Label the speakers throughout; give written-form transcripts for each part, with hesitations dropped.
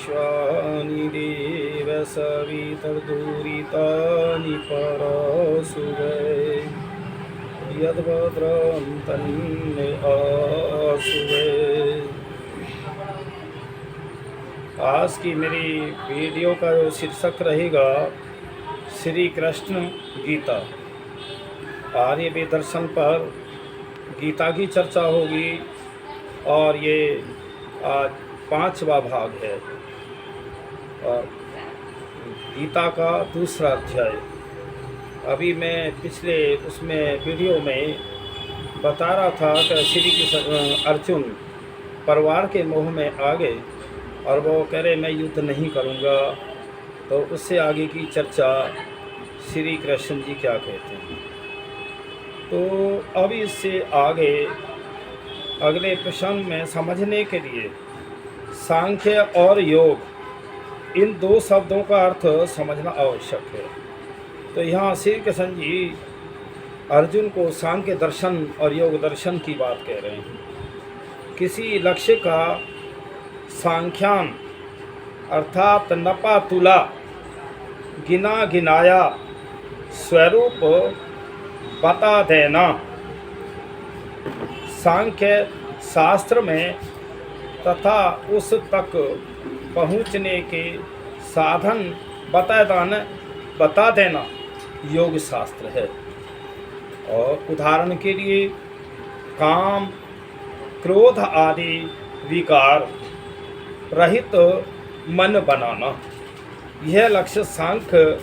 Speaker 1: विश्वानि देव सवितर्दूरितानि परासुवे यद्भद्रं तन्मे आसुवे। आज की मेरी वीडियो का जो शीर्षक रहेगा श्री कृष्ण गीता। आर्य वेद दर्शन पर गीता की चर्चा होगी और ये आज 5वां भाग है और गीता का दूसरा अध्याय। अभी मैं पिछले उसमें वीडियो में बता रहा था कि श्री कृष्ण अर्जुन परिवार के मोह में आ गए और वो कह रहे मैं युद्ध नहीं करूँगा। तो उससे आगे की चर्चा श्री कृष्ण जी क्या कहते हैं। तो अब इससे आगे अगले प्रश्न में समझने के लिए सांख्य और योग इन दो शब्दों का अर्थ समझना आवश्यक है। तो यहाँ श्री कृष्ण जी अर्जुन को सांख्य दर्शन और योग दर्शन की बात कह रहे हैं। किसी लक्ष्य का सांख्यान अर्थात नपा तुला गिना गिनाया स्वरूप बता देना। सांख्य शास्त्र में तथा उस तक पहुँचने के साधन बता देना योग शास्त्र है। और उदाहरण के लिए काम क्रोध आदि विकार रहित मन बनाना, यह लक्ष्य सांख्य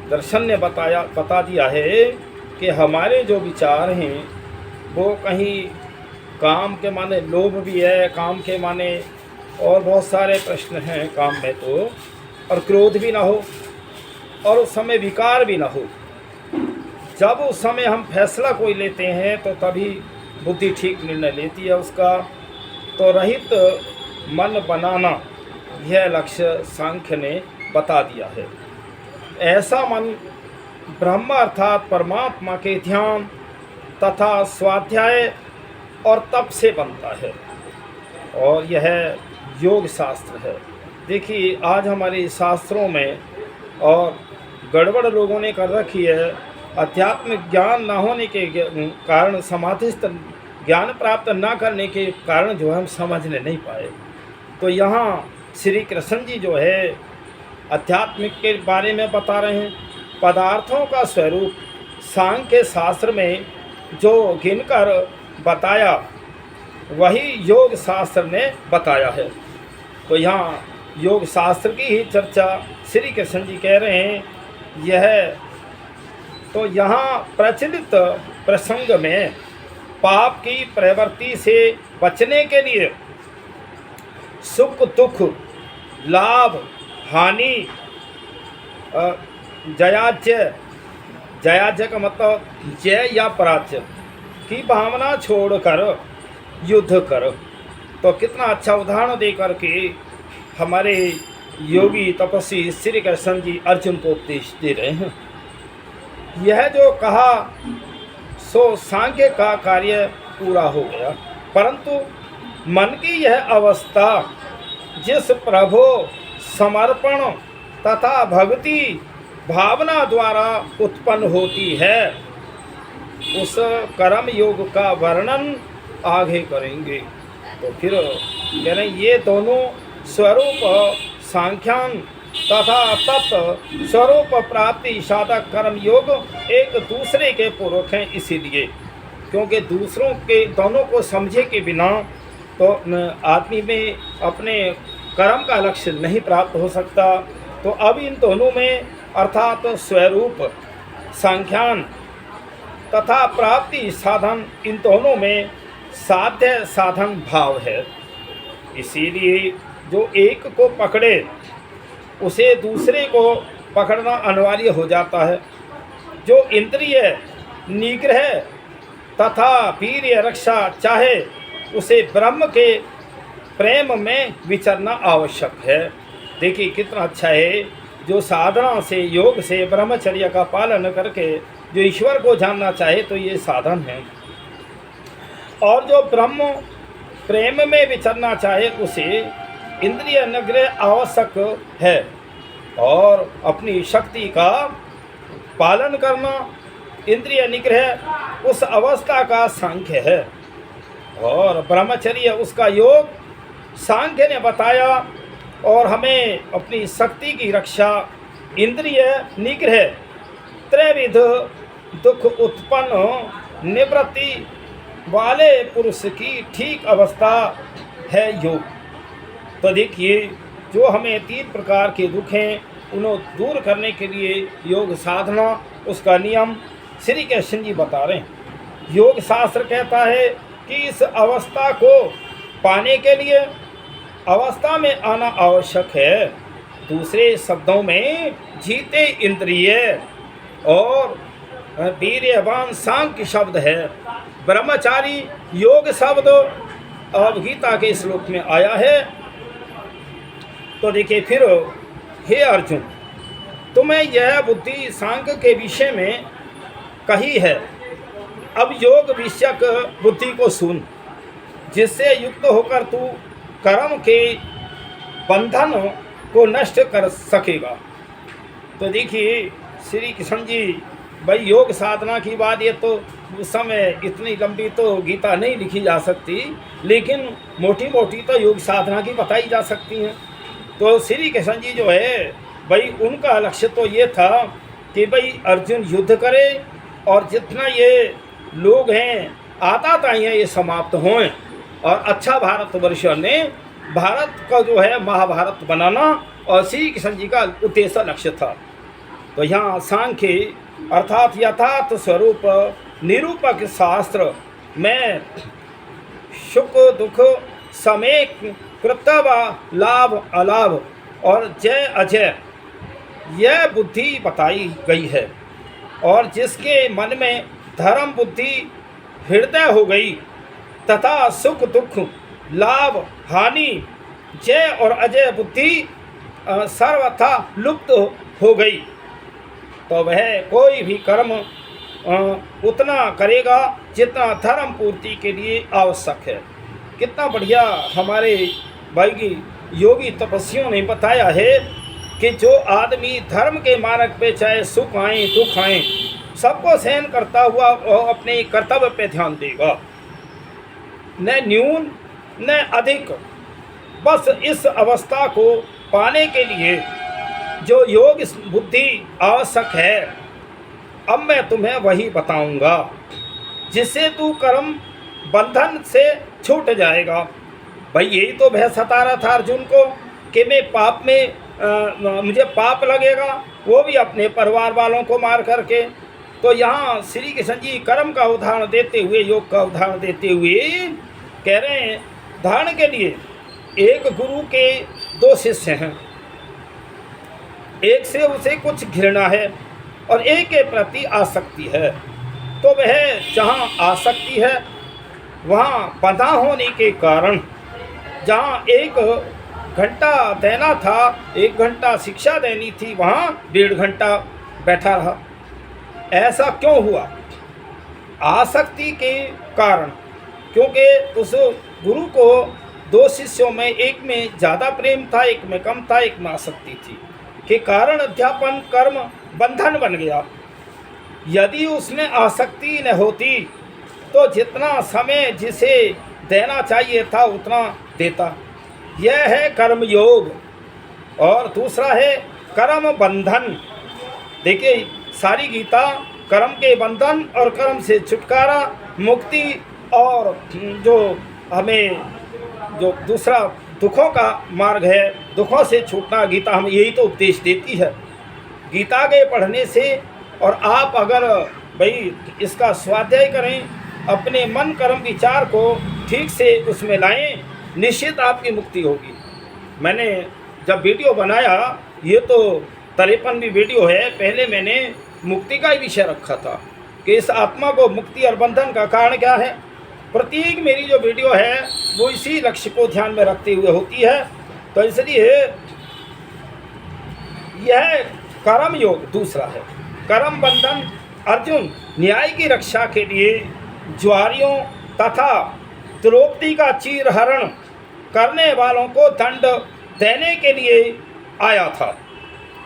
Speaker 1: दर्शन ने बता दिया है कि हमारे जो विचार हैं वो कहीं काम के माने लोभ भी है, काम के माने और बहुत सारे प्रश्न हैं काम में, तो और क्रोध भी ना हो और उस समय विकार भी ना हो। जब उस समय हम फैसला कोई लेते हैं तो तभी बुद्धि ठीक निर्णय लेती है उसका। तो रहित मन बनाना यह लक्ष्य सांख्य ने बता दिया है। ऐसा मन ब्रह्म अर्थात परमात्मा के ध्यान तथा स्वाध्याय और तप से बनता है और यह योग शास्त्र है। देखिए आज हमारे शास्त्रों में और गड़बड़ लोगों ने कर रखी है। अध्यात्मिक ज्ञान न होने के कारण, समाधिस्थ ज्ञान प्राप्त न करने के कारण जो हम समझने नहीं पाए। तो यहाँ श्री कृष्ण जी जो है अध्यात्मिक के बारे में बता रहे हैं। पदार्थों का स्वरूप सांख्य शास्त्र में जो गिनकर बताया वही योग शास्त्र ने बताया है। तो यहाँ योग शास्त्र की ही चर्चा श्री कृष्ण जी कह रहे हैं। यह तो यहाँ प्रचलित प्रसंग में पाप की प्रवृत्ति से बचने के लिए सुख दुख लाभ हानि जयाज्य का मतलब जय या पराजय की भावना छोड़कर युद्ध करो। तो कितना अच्छा उदाहरण देकर के हमारे योगी तपस्वी श्री कृष्ण जी अर्जुन को उपदेश दे रहे हैं। यह जो कहा सो सांख्य का कार्य पूरा हो गया, परंतु मन की यह अवस्था जिस प्रभु समर्पण तथा भक्ति भावना द्वारा उत्पन्न होती है उस कर्म योग का वर्णन आगे करेंगे। तो फिर कह रहे ये दोनों स्वरूप सांख्यान तथा तप स्वरूप प्राप्ति साधक कर्म योग एक दूसरे के पूरक हैं। इसीलिए क्योंकि दूसरों के दोनों को समझे के बिना तो आदमी में अपने कर्म का लक्ष्य नहीं प्राप्त हो सकता। तो अब इन दोनों में अर्थात स्वरूप सांख्यान तथा प्राप्ति साधन इन दोनों में साध्य साधन भाव है। इसीलिए जो एक को पकड़े उसे दूसरे को पकड़ना अनिवार्य हो जाता है। जो इंद्रिय निग्रह तथा वीर्य रक्षा चाहे उसे ब्रह्म के प्रेम में विचरना आवश्यक है। देखिए कितना अच्छा है, जो साधना से योग से ब्रह्मचर्य का पालन करके जो ईश्वर को जानना चाहे तो ये साधन है। और जो ब्रह्म प्रेम में विचरना चाहे उसे इंद्रिय निग्रह आवश्यक है और अपनी शक्ति का पालन करना इंद्रिय निग्रह उस अवस्था का सांख्य है और ब्रह्मचर्य उसका योग सांख्य ने बताया। और हमें अपनी शक्ति की रक्षा इंद्रिय निग्रह त्रैविध दुख उत्पन्न निवृत्ति वाले पुरुष की ठीक अवस्था है योग। तो देखिए, जो हमें 3 प्रकार के दुख हैं उन्हें दूर करने के लिए योग साधना उसका नियम श्री कृष्ण जी बता रहे हैं। योग शास्त्र कहता है कि इस अवस्था को पाने के लिए अवस्था में आना आवश्यक है। दूसरे शब्दों में जीते इंद्रिय और वीर्यवान सांख्य शब्द है। ब्रह्मचारी योग शब्द अब गीता के श्लोक में आया है। तो देखिए फिर, हे अर्जुन, तुम्हें यह बुद्धि सांख्य के विषय में कही है। अब योग विषयक बुद्धि को सुन, जिससे युक्त होकर तू कर्म के बंधन को नष्ट कर सकेगा। तो देखिए श्री कृष्ण जी, भाई योग साधना की बात, ये तो उस समय इतनी लंबी तो गीता नहीं लिखी जा सकती, लेकिन मोटी मोटी तो योग साधना की बताई जा सकती हैं। तो श्री कृष्ण जी जो है भाई, उनका लक्ष्य तो ये था कि भाई अर्जुन युद्ध करे और जितना ये लोग हैं आताताई हैं ये समाप्त हों और अच्छा भारतवर्ष ने भारत का जो है महाभारत बनाना और श्री कृष्ण जी का उद्देश्य लक्ष्य था। तो यहाँ सांख्य अर्थात यथार्थ स्वरूप निरूपक शास्त्र में सुख दुख समय कर्तव्य लाभ अलाभ और जय अजय यह बुद्धि बताई गई है। और जिसके मन में धर्म बुद्धि हृदय हो गई तथा सुख दुख लाभ हानि जय और अजय बुद्धि सर्वथा लुप्त हो गई, तो वह कोई भी कर्म उतना करेगा जितना धर्म पूर्ति के लिए आवश्यक है। कितना बढ़िया हमारे भाई योगी तपस्वियों ने बताया है कि जो आदमी धर्म के मार्ग पे चाहे सुख आए दुख आए सबको सहन करता हुआ अपने कर्तव्य पे ध्यान देगा, न न्यून न अधिक। बस इस अवस्था को पाने के लिए जो योग बुद्धि आवश्यक है, अब मैं तुम्हें वही बताऊंगा, जिससे तू कर्म बंधन से छूट जाएगा। भाई यही तो भय सता रहा था अर्जुन को कि मैं पाप में मुझे पाप लगेगा, वो भी अपने परिवार वालों को मार करके। तो यहाँ श्री कृष्ण जी कर्म का उदाहरण देते हुए, योग का उदाहरण देते हुए कह रहे हैं, उदाहरण के लिए एक गुरु के 2 शिष्य हैं, एक से उसे कुछ घृणा है और एक के प्रति आसक्ति है। तो वह जहाँ आसक्ति है वहाँ बंधा होने के कारण जहाँ 1 घंटा देना था, 1 घंटा शिक्षा देनी थी, वहाँ 1.5 घंटा बैठा रहा। ऐसा क्यों हुआ? आसक्ति के कारण, क्योंकि उस गुरु को 2 शिष्यों में एक में ज़्यादा प्रेम था, एक में कम था, एक में आसक्ति थी, के कारण अध्यापन कर्म बंधन बन गया। यदि उसमें आसक्ति न होती तो जितना समय जिसे देना चाहिए था उतना देता। यह है कर्म योग। और दूसरा है कर्म बंधन। देखिए सारी गीता कर्म के बंधन और कर्म से छुटकारा, मुक्ति और जो हमें जो दूसरा दुखों का मार्ग है, दुखों से छूटना, गीता हमें यही तो उपदेश देती है। गीता के पढ़ने से और आप अगर भाई इसका स्वाध्याय करें, अपने मन कर्म विचार को ठीक से उसमें लाएं, निश्चित आपकी मुक्ति होगी। मैंने जब वीडियो बनाया, ये तो 53वीं वीडियो है, पहले मैंने मुक्ति का ही विषय रखा था कि इस आत्मा को मुक्ति और बंधन का कारण क्या है। प्रत्येक मेरी जो वीडियो है वो इसी लक्ष्य को ध्यान में रखते हुए होती है। तो इसलिए यह कर्म योग दूसरा है। कर्म बंधन, अर्जुन न्याय की रक्षा के लिए ज्वारियों तथा द्रौपदी का चीरहरण करने वालों को दंड देने के लिए आया था।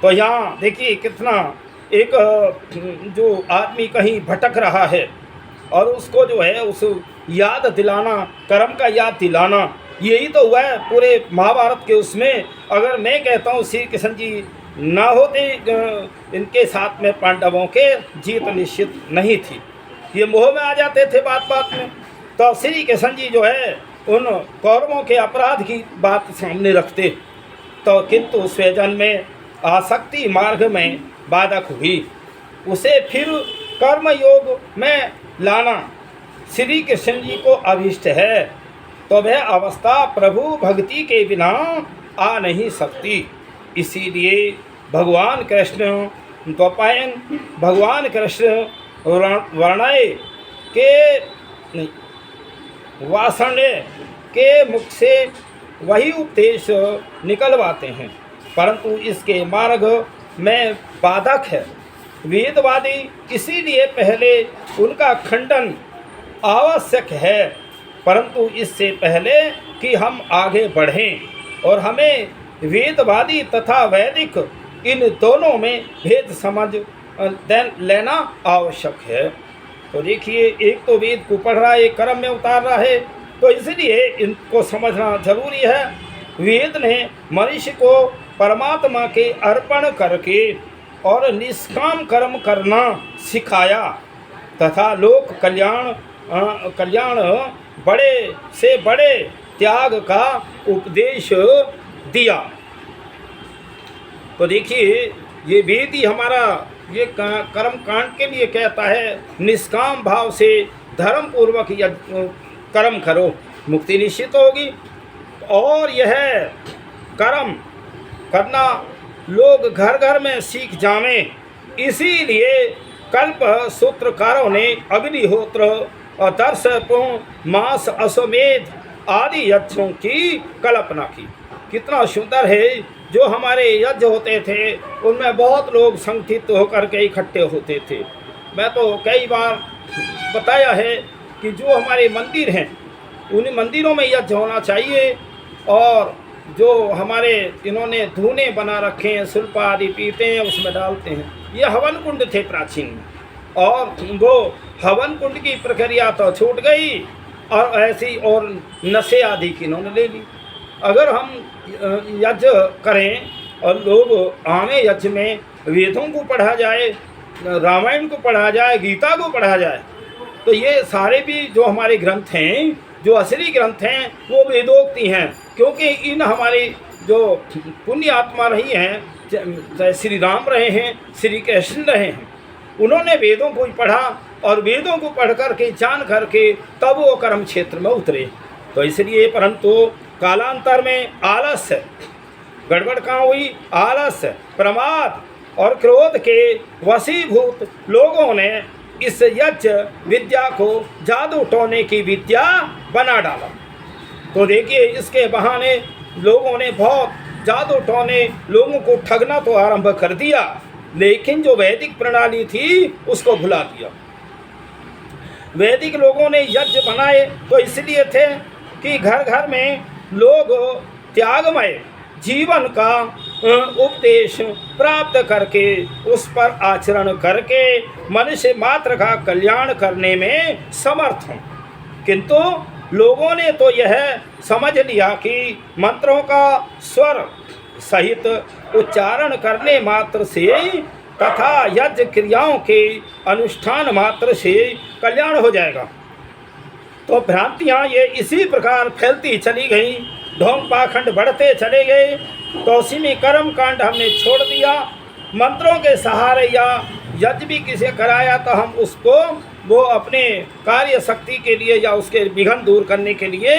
Speaker 1: तो यहाँ देखिए कितना एक जो आदमी कहीं भटक रहा है और उसको जो है उस याद दिलाना, कर्म का याद दिलाना, यही तो हुआ है पूरे महाभारत के उसमें। अगर मैं कहता हूँ श्री कृष्ण जी ना होते इनके साथ में पांडवों के जीत निश्चित नहीं थी, ये मोह में आ जाते थे बात बात में। तो श्री कृष्ण जी जो है उन कौरवों के अपराध की बात सामने रखते, तो किंतु स्वजन में आसक्ति मार्ग में बाधक हुई, उसे फिर कर्म योग में लाना श्री कृष्ण जी को अभीष्ट है। तो वह अवस्था प्रभु भक्ति के बिना आ नहीं सकती। इसीलिए भगवान कृष्ण द्वैपायन, भगवान कृष्ण वर्णय के वासण्य के मुख से वही उपदेश निकलवाते हैं, परंतु इसके मार्ग में बाधक है वेदवादी। इसीलिए पहले उनका खंडन आवश्यक है, परंतु इससे पहले कि हम आगे बढ़ें और हमें वेदवादी तथा वैदिक इन दोनों में भेद समझ लेना आवश्यक है। तो देखिए एक तो वेद को पढ़ रहा है, एक कर्म में उतार रहा है, तो इसलिए इनको समझना जरूरी है। वेद ने मनुष्य को परमात्मा के अर्पण करके और निष्काम कर्म करना सिखाया तथा लोक कल्याण बड़े से बड़े त्याग का उपदेश दिया। तो देखिए ये वेद ही हमारा ये कर्म कांड के लिए कहता है, निष्काम भाव से धर्म पूर्वक कर्म करो, मुक्ति निश्चित होगी। और यह कर्म करना लोग घर घर में सीख जावें, इसीलिए कल्प सूत्रकारों ने अग्निहोत्र और दर्शकों मास अश्वमेध आदि यज्ञों की कल्पना की। कितना सुंदर है, जो हमारे यज्ञ होते थे उनमें बहुत लोग संगठित होकर के इकट्ठे होते थे। मैं तो कई बार बताया है कि जो हमारे मंदिर हैं उन मंदिरों में यज्ञ होना चाहिए, और जो हमारे इन्होंने धूने बना रखे हैं, सुल्पा आदि पीते हैं उसमें डालते हैं, ये हवन कुंड थे प्राचीन में, और वो हवन कुंड की प्रक्रिया तो छूट गई और ऐसी और नशे आदि की इन्होंने ले ली। अगर हम यज्ञ करें और लोग आने यज्ञ में वेदों को पढ़ा जाए, रामायण को पढ़ा जाए, गीता को पढ़ा जाए, तो ये सारे भी जो हमारे ग्रंथ हैं, जो असली ग्रंथ हैं, वो वेदोक्ति हैं। क्योंकि इन हमारी जो पुण्य आत्मा रही हैं, चाहे श्री राम रहे हैं, श्री कृष्ण रहे हैं, उन्होंने वेदों को ही पढ़ा और वेदों को पढ़ करके जान करके तब वो कर्म क्षेत्र में उतरे। तो इसलिए परंतु कालांतर में आलस्य गड़बड़ कहाँ हुई, आलस्य, प्रमाद और क्रोध के वशीभूत लोगों ने इस यज्ञ विद्या को जादू टोने की विद्या बना डाला। तो देखिए इसके बहाने लोगों ने बहुत जादू टोने लोगों को ठगना तो आरंभ कर दिया, लेकिन जो वैदिक प्रणाली थी उसको भुला दिया। वैदिक लोगों ने यज्ञ बनाए तो इसलिए थे कि घर घर में लोग त्यागमय जीवन का उपदेश प्राप्त करके उस पर आचरण करके मनुष्य मात्र का कल्याण करने में समर्थ हों। किंतु लोगों ने तो यह समझ लिया कि मंत्रों का स्वर सहित उच्चारण करने मात्र से तथा यज्ञ क्रियाओं के अनुष्ठान मात्र से कल्याण हो जाएगा। तो भ्रांतियाँ ये इसी प्रकार फैलती चली गई, ढोंग पाखंड बढ़ते चले गए। तो उसी में कर्म कांड हमने छोड़ दिया। मंत्रों के सहारे या यज्ञ भी किसे कराया तो हम उसको वो अपने कार्य शक्ति के लिए या उसके विघ्न दूर करने के लिए,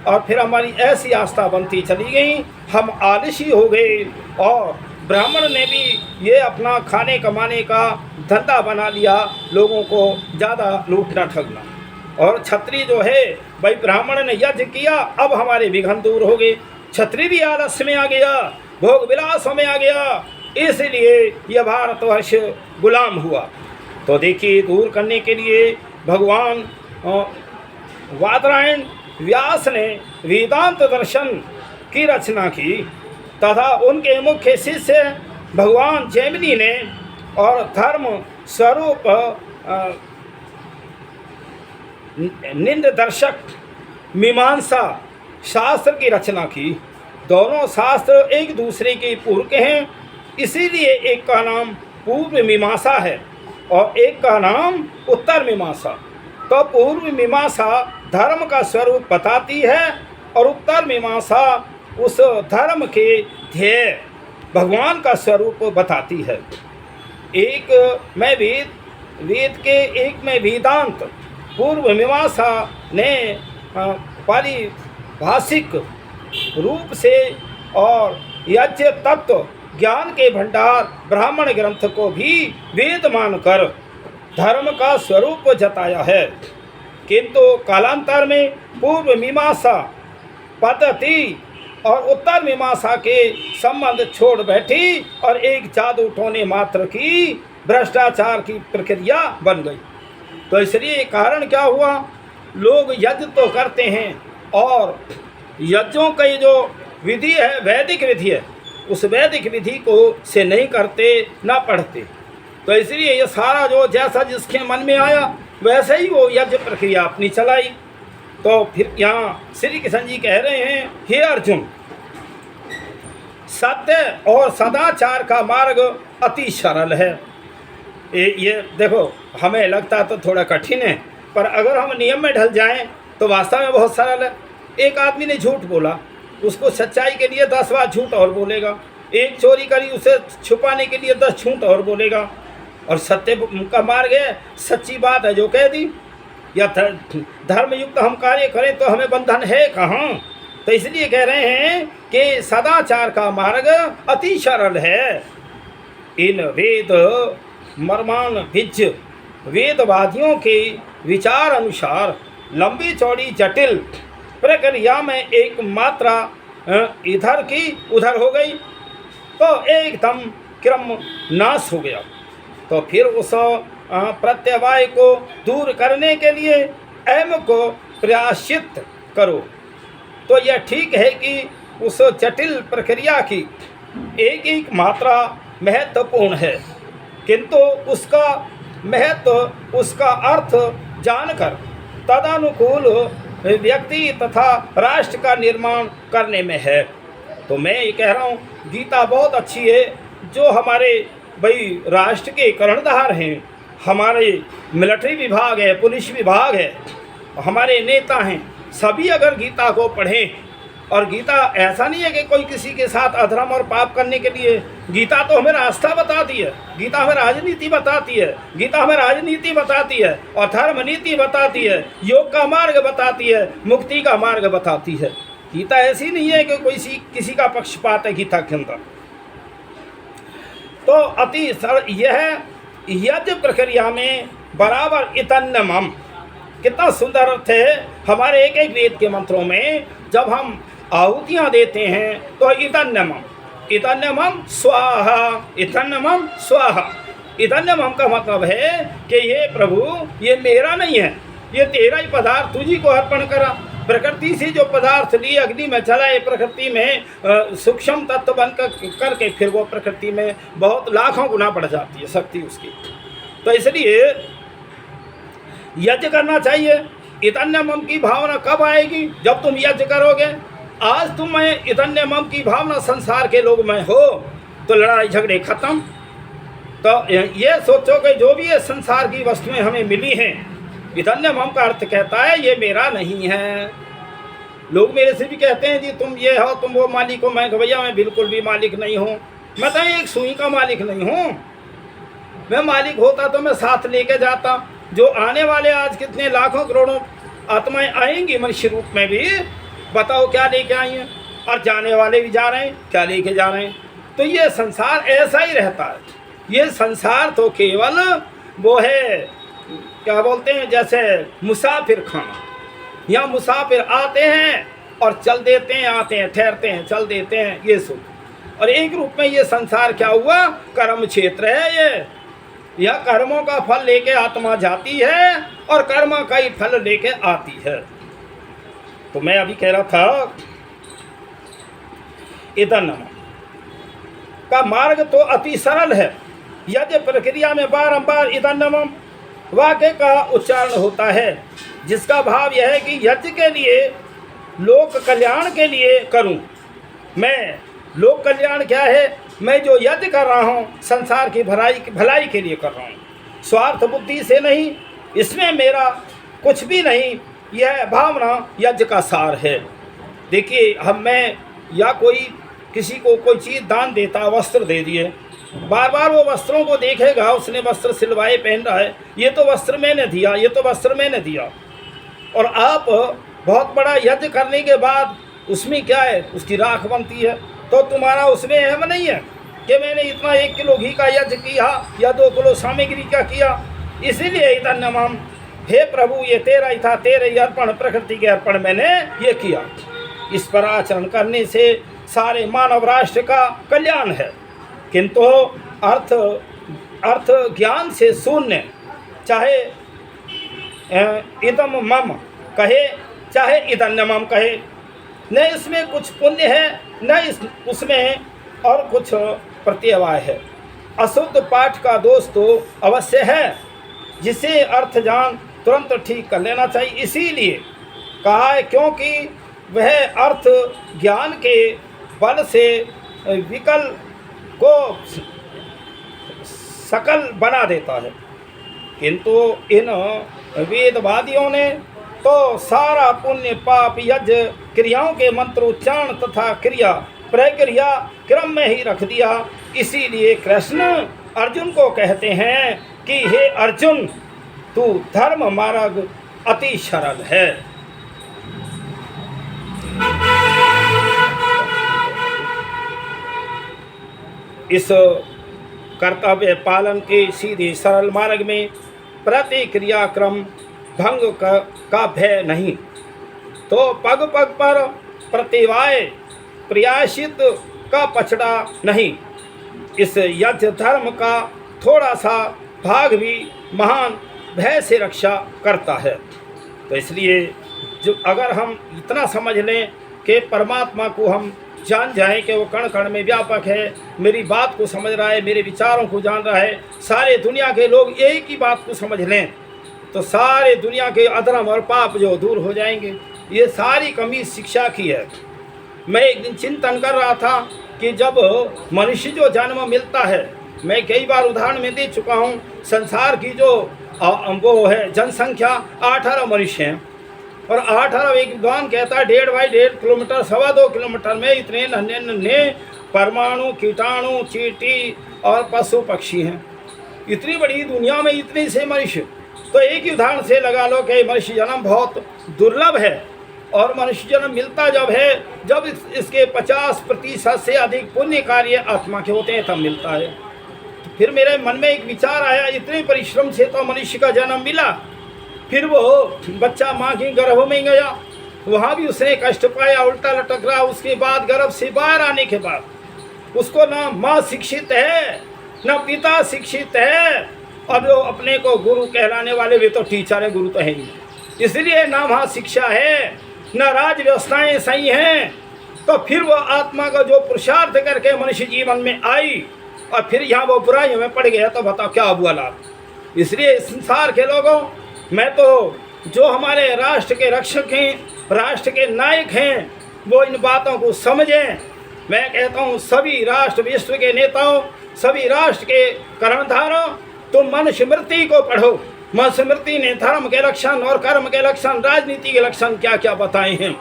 Speaker 1: और फिर हमारी ऐसी आस्था बनती चली गई, हम आलसी हो गए। और ब्राह्मण ने भी ये अपना खाने कमाने का धंधा बना लिया, लोगों को ज़्यादा लूटना ठगना। और क्षत्रिय जो है भाई, ब्राह्मण ने यज्ञ किया, अब हमारे विघ्न दूर हो गए। क्षत्रिय भी आलस्य में आ गया, भोग विलासों में आ गया, इसलिए यह भारतवर्ष गुलाम हुआ। तो देखिए दूर करने के लिए भगवान वादरायण व्यास ने वेदांत दर्शन की रचना की। तथा उनके मुख्य शिष्य भगवान जैमिनी ने और धर्म स्वरूप निंददर्शक मीमांसा शास्त्र की रचना की। दोनों शास्त्र एक दूसरे के पूरक हैं, इसीलिए एक का नाम पूर्व मीमांसा है और एक का नाम उत्तर मीमांसा। तो पूर्व मीमांसा धर्म का स्वरूप बताती है और उत्तर मीमांसा उस धर्म के ध्येय भगवान का स्वरूप बताती है। एक में वेद के एक में वेदांत। पूर्व मीमांसा ने पारिभाषिक रूप से और यज्ञ तत्व ज्ञान के भंडार ब्राह्मण ग्रंथ को भी वेद मानकर धर्म का स्वरूप जताया है, किंतु कालांतर में पूर्व मीमांसा पद्धति और उत्तर मीमांसा के संबंध छोड़ बैठी और एक जादू टोने मात्र की भ्रष्टाचार की प्रक्रिया बन गई। तो इसलिए कारण क्या हुआ, लोग यज्ञ तो करते हैं और यज्ञों की जो विधि है वैदिक विधि है, उस वैदिक विधि को से नहीं करते ना पढ़ते। तो इसलिए ये सारा जो जैसा जिसके मन में आया वैसे ही वो यज्ञ प्रक्रिया अपनी चलाई। तो फिर यहाँ श्री कृष्ण जी कह रहे हैं, हे अर्जुन, सत्य और सदाचार का मार्ग अति सरल है। ये देखो, हमें लगता तो थोड़ा कठिन है, पर अगर हम नियम में ढल जाएं तो वास्तव में बहुत सरल है। एक आदमी ने झूठ बोला, उसको सच्चाई के लिए 10 बार झूठ और बोलेगा। एक चोरी करी, उसे छुपाने के लिए 10 झूठ और बोलेगा। और सत्य का मार्ग है, सच्ची बात है जो कह दी। या धर्मयुक्त हम कार्य करें तो हमें बंधन है कहाँ। तो इसलिए कह रहे हैं कि सदाचार का मार्ग अति सरल है। इन वेद मर्मान भिज वेदवादियों के विचार अनुसार लंबी चौड़ी जटिल प्रक्रिया में एक मात्रा इधर की उधर हो गई तो एकदम क्रम नाश हो गया। तो फिर उस प्रत्यवाय को दूर करने के लिए एम को प्रयासित करो। तो यह ठीक है कि उस जटिल प्रक्रिया की एक एक मात्रा महत्वपूर्ण है, किंतु उसका महत्व, उसका अर्थ जानकर तदनुकूल व्यक्ति तथा राष्ट्र का निर्माण करने में है। तो मैं ये कह रहा हूँ, गीता बहुत अच्छी है। जो हमारे भाई राष्ट्र के कर्णधार हैं, हमारे मिलिट्री विभाग है, पुलिस विभाग है, हमारे नेता हैं, सभी अगर गीता को पढ़ें, और गीता ऐसा नहीं है कि कोई किसी के साथ अधर्म और पाप करने के लिए, गीता तो हमें रास्ता बताती है, गीता हमें राजनीति बताती है, गीता हमें राजनीति बताती है और धर्म नीति बताती है, योग का मार्ग बताती है, मुक्ति का मार्ग बताती है। गीता ऐसी नहीं है कि कोई किसी का पक्षपात है गीता के अंदर। तो अति सरल यह यज्ञ प्रक्रिया में बराबर इतन्नमम, कितना सुंदर अर्थ है हमारे एक एक वेद के मंत्रों में। जब हम आहुतियाँ देते हैं तो इतन्नमम, इतन्नमम स्वाहा, इतन्नमम स्वाहा। इतन्नमम का मतलब है कि ये प्रभु ये मेरा नहीं है, ये तेरा ही पदार्थ तुझी को अर्पण करा। प्रकृति से जो पदार्थ लिए अग्नि में जलाए, प्रकृति में सूक्ष्म तत्व बन करके फिर वो प्रकृति में बहुत लाखों गुना बढ़ जाती है शक्ति उसकी। तो इसलिए यज्ञ करना चाहिए। इतन्नमम की भावना कब आएगी? जब तुम यज्ञ करोगे। आज तुम में इतन्नमम की भावना संसार के लोग में हो तो लड़ाई झगड़े खत्म। तो ये सोचो कि जो भी ये संसार की वस्तुएं हमें मिली हैं, इतन्नमम का अर्थ कहता है ये मेरा नहीं है। लोग मेरे से भी कहते हैं जी तुम ये हो, तुम वो मालिक हो। मैं भैया मैं बिल्कुल भी मालिक नहीं हूँ, मैं तो एक सुई का मालिक नहीं हूँ। मैं मालिक होता तो मैं साथ लेके जाता। जो आने वाले आज कितने लाखों करोड़ों आत्माएं आएंगी मनुष्य रूप में भी, बताओ क्या लेके आई हैं, और जाने वाले भी जा रहे हैं, क्या लेके जा रहे हैं। तो ये संसार ऐसा ही रहता है। ये संसार तो केवल वो है, क्या बोलते हैं, जैसे मुसाफिर खाना। यहाँ मुसाफिर आते हैं और चल देते हैं, आते हैं, ठहरते हैं, चल देते हैं, ये सुख। और एक रूप में ये संसार क्या हुआ, कर्म क्षेत्र है। ये यह कर्मों का फल लेके आत्मा जाती है और कर्म का ही फल लेके आती है। तो मैं अभी कह रहा था इतन्नमम, का मार्ग तो अति सरल है। यज्ञ प्रक्रिया में बारंबार इदन्नमम वाक्य का उच्चारण होता है, जिसका भाव यह है कि यज्ञ के लिए, लोक कल्याण के लिए करूं। मैं लोक कल्याण क्या है? मैं जो यज्ञ कर रहा हूं संसार की भलाई के लिए कर रहा हूं, स्वार्थ बुद्धि से नहीं। इसमें मेरा कुछ भी नहीं। यह भावना यज्ञ का सार है। देखिए, मैं या कोई किसी को कोई चीज़ दान देता, वस्त्र दे दिए, बार बार वो वस्त्रों को देखेगा, उसने वस्त्र सिलवाए पहन रहा है, ये तो वस्त्र मैंने दिया, ये तो वस्त्र मैंने दिया। और आप बहुत बड़ा यज्ञ करने के बाद उसमें क्या है? उसकी राख बनती है, तो तुम्हारा उसमें अहम नहीं है कि मैंने इतना 1 किलो घी का यज्ञ किया या 2 किलो सामग्री का किया। इसीलिए इदन्नमम, हे प्रभु ये तेरा ही था, तेरे ही अर्पण, प्रकृति के अर्पण मैंने ये किया। इस पर आचरण करने से सारे मानव राष्ट्र का कल्याण है। किंतु अर्थ ज्ञान से शून्य, चाहे इदम मम कहे चाहे इदन्नमम कहे, न इसमें कुछ पुण्य है न उसमें और कुछ प्रत्यवाय है। अशुद्ध पाठ का दोष तो अवश्य है, जिसे अर्थ जान तुरंत ठीक कर लेना चाहिए। इसीलिए कहा है, क्योंकि वह अर्थ ज्ञान के बल से विकल को सकल बना देता है। किंतु इन वेदवादियों ने तो सारा पुण्य पाप यज्ञ क्रियाओं के मंत्रोच्चारण तथा क्रिया प्रक्रिया क्रम में ही रख दिया। इसीलिए कृष्ण अर्जुन को कहते हैं कि हे अर्जुन, तू धर्म मार्ग अति सरल है। इस कर्तव्य पालन के सीधे सरल मार्ग में प्रतिक्रिया क्रम भंग का भय नहीं, तो पग पग पर प्रतिवाय प्रयासित का पछड़ा नहीं। इस यज्ञ धर्म का थोड़ा सा भाग भी महान भय से रक्षा करता है। तो इसलिए जो अगर हम इतना समझ लें कि परमात्मा को हम जान जाएं कि वो कण कण में व्यापक है, मेरी बात को समझ रहा है, मेरे विचारों को जान रहा है, सारे दुनिया के लोग एक ही बात को समझ लें, तो सारे दुनिया के अधर्म और पाप जो दूर हो जाएंगे। ये सारी कमी शिक्षा की है। मैं एक दिन चिंतन कर रहा था कि जब मनुष्य जो जन्म मिलता है, मैं कई बार उदाहरण में दे चुका हूँ, संसार की जो वो है जनसंख्या 18 मनुष्य हैं, और 18 एक विद्वान कहता है 1.5 बाई 1.5 किलोमीटर 2.25 किलोमीटर में इतने नन्हे नन्हे परमाणु, कीटाणु, चींटी और पशु पक्षी हैं। इतनी बड़ी दुनिया में इतने से मनुष्य, तो एक ही उदाहरण से लगा लो कि मनुष्य जन्म बहुत दुर्लभ है। और मनुष्य जन्म मिलता जब है जब इसके 50% से अधिक पुण्य कार्य आत्मा के होते हैं, तब मिलता है। तो फिर मेरे मन में एक विचार आया, इतने परिश्रम से तो मनुष्य का जन्म मिला, फिर वो बच्चा माँ के गर्भ में गया, वहाँ भी उसने कष्ट पाया, उल्टा लटक रहा। उसके बाद गर्भ से बाहर आने के बाद उसको ना माँ शिक्षित है न पिता शिक्षित है, और जो अपने को गुरु कहलाने वाले वे तो टीचर है, गुरु तो है नहीं। इसलिए ना वहाँ शिक्षा है न राज व्यवस्थाएं सही हैं। तो फिर वो आत्मा का जो पुरुषार्थ करके मनुष्य जीवन में आई और फिर यहाँ वो बुराइयों में पड़ गया, तो बताओ क्या हुआ लाभ। इसलिए संसार के लोगों, मैं तो जो हमारे राष्ट्र के रक्षक हैं, राष्ट्र के नायक हैं, वो इन बातों को समझें। मैं कहता हूँ सभी राष्ट्र विश्व के नेताओं, सभी राष्ट्र के कर्णधारों, तुम मनुस्मृति को पढ़ो। मनुस्मृति ने धर्म के लक्षण और कर्म के लक्षण, राजनीति के लक्षण क्या क्या बताए हैं।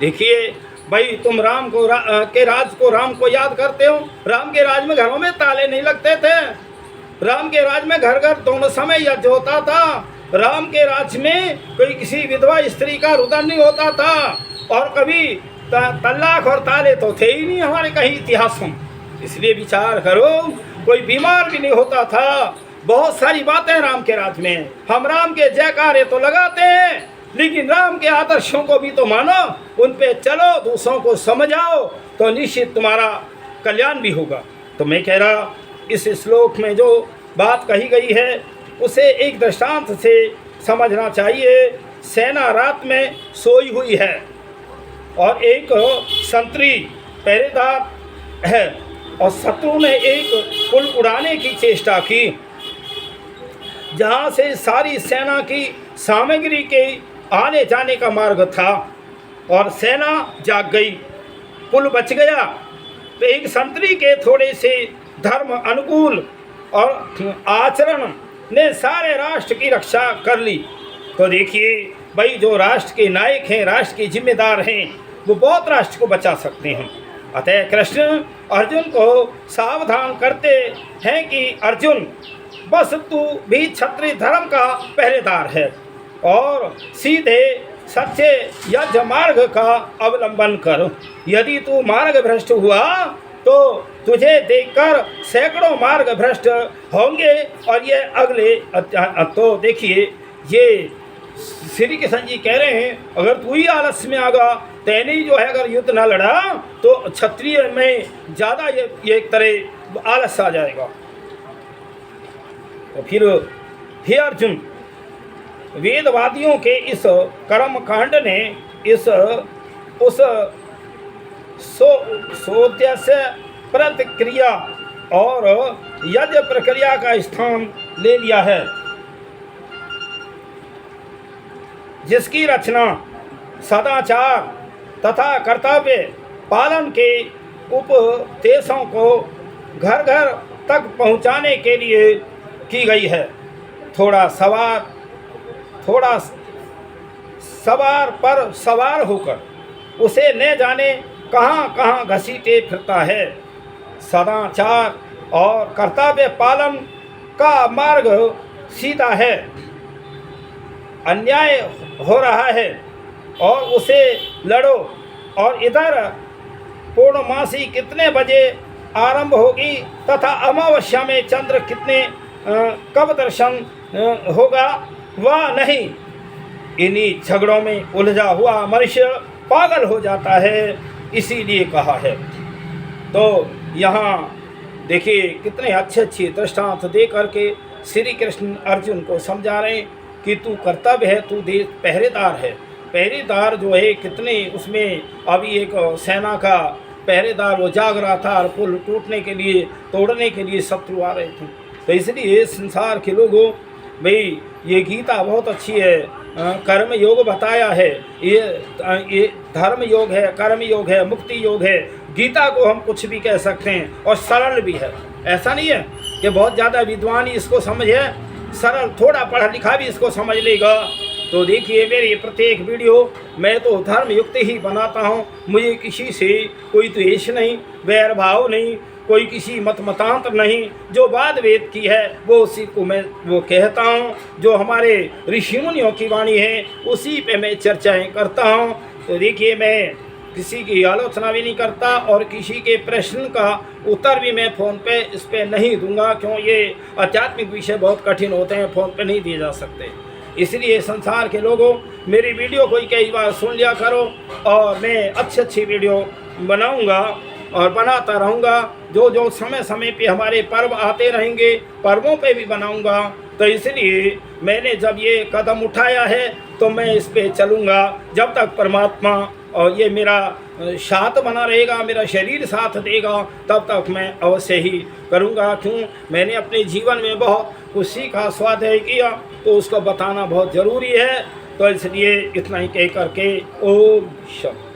Speaker 1: देखिए भाई, तुम राम को के राज को राम को याद करते हो। राम के राज में घरों में ताले नहीं लगते थे। राम के राज में घर घर दोनों समय यज्ञ होता था। राम के राज में कोई किसी विधवा स्त्री का रुदन नहीं होता था, और कभी तलाक और ताले तो थे ही नहीं हमारे कहीं इतिहास में। इसलिए विचार करो, कोई बीमार भी नहीं होता था। बहुत सारी बातें राम के राज में। हम राम के जयकारे तो लगाते हैं, लेकिन राम के आदर्शों को भी तो मानो, उन पे चलो, दूसरों को समझाओ, तो निश्चित तुम्हारा कल्याण भी होगा। तो मैं कह रहा, इस श्लोक में जो बात कही गई है उसे एक दृष्टांत से समझना चाहिए। सेना रात में सोई हुई है और एक संतरी पहरेदार है, और शत्रु ने एक पुल उड़ाने की चेष्टा की, जहाँ से सारी सेना की सामग्री के आने जाने का मार्ग था, और सेना जाग गई, पुल बच गया। तो एक संतरी के थोड़े से धर्म अनुकूल और आचरण ने सारे राष्ट्र की रक्षा कर ली। तो देखिए भाई, जो राष्ट्र के नायक हैं, राष्ट्र के जिम्मेदार हैं, वो बहुत राष्ट्र को बचा सकते हैं। अतः कृष्ण अर्जुन को सावधान करते हैं कि अर्जुन, बस तू भी क्षत्रिय धर्म का पहरेदार है और सीधे सच्चे यज्ञ मार्ग का अवलंबन कर। यदि तू मार्ग भ्रष्ट हुआ तो तुझे देखकर सैकड़ों मार्ग भ्रष्ट होंगे। और ये अगले तो देखिए, ये श्री कृष्ण जी कह रहे हैं, अगर तू ही आलस्य में आगा, तेने ही जो है अगर युद्ध ना लड़ा तो क्षत्रिय में ज़्यादा ये एक तरह आलस्य आ जाएगा। तो फिर हे अर्जुन, वेदवादियों के इस कर्म कांड ने उस सोद्यस्य प्रतिक्रिया और यज्ञ प्रक्रिया का स्थान ले लिया है, जिसकी रचना सदाचार तथा कर्तव्य पालन के उपदेशों को घर घर तक पहुंचाने के लिए की गई है। थोड़ा सवार पर सवार होकर उसे न जाने कहाँ कहाँ घसीटे फिरता है। सदाचार और कर्तव्य पालन का मार्ग सीधा है, अन्याय हो रहा है और उसे लड़ो। और इधर पूर्णमासी कितने बजे आरंभ होगी तथा अमावस्या में चंद्र कितने कब दर्शन होगा वह नहीं। इन्हीं झगड़ों में उलझा हुआ मनुष्य पागल हो जाता है, इसीलिए कहा है। तो यहाँ देखिए कितने अच्छे दृष्टांत दे करके श्री कृष्ण अर्जुन को समझा रहे हैं कि तू कर्तव्य है, तू देश पहरेदार है। पहरेदार जो है कितने, उसमें अभी एक सेना का पहरेदार वो जाग रहा था और पुल टूटने के लिए, तोड़ने के लिए शत्रु आ रहे थे। तो इसलिए संसार के लोगों, भाई ये गीता बहुत अच्छी है, कर्म योग बताया है, ये धर्म योग है, कर्म योग है, मुक्ति योग है। गीता को हम कुछ भी कह सकते हैं और सरल भी है। ऐसा नहीं है कि बहुत ज़्यादा विद्वान ही इसको समझे, सरल, थोड़ा पढ़ा लिखा भी इसको समझ लेगा। तो देखिए मेरी प्रत्येक वीडियो मैं तो धर्म युक्त ही बनाता हूँ। मुझे किसी से कोई द्वेष नहीं, वैर भाव नहीं, कोई किसी मतांतर नहीं। जो बात वेद की है वो उसी को मैं वो कहता हूँ। जो हमारे ऋषि मुनियों की वाणी है उसी पे मैं चर्चाएं करता हूँ। तो देखिए मैं किसी की आलोचना भी नहीं करता और किसी के प्रश्न का उत्तर भी मैं फ़ोन पे इस पे नहीं दूंगा, क्यों ये आध्यात्मिक विषय बहुत कठिन होते हैं, फ़ोन पे नहीं दिए जा सकते। इसलिए संसार के लोगों मेरी वीडियो को कई बार सुन लिया करो और मैं अच्छी वीडियो बनाऊंगा और बनाता रहूँगा। जो समय समय पे हमारे पर्व आते रहेंगे, पर्वों पे भी बनाऊंगा। तो इसलिए मैंने जब ये कदम उठाया है तो मैं इस पे चलूँगा जब तक परमात्मा और ये मेरा साथ बना रहेगा, मेरा शरीर साथ देगा, तब तक मैं अवश्य ही करूँगा। क्यों, मैंने अपने जीवन में बहुत कुछ सीखा, स्वाध्याय किया, तो उसको बताना बहुत ज़रूरी है। तो इसलिए इतना ही कह करके ओम शांति।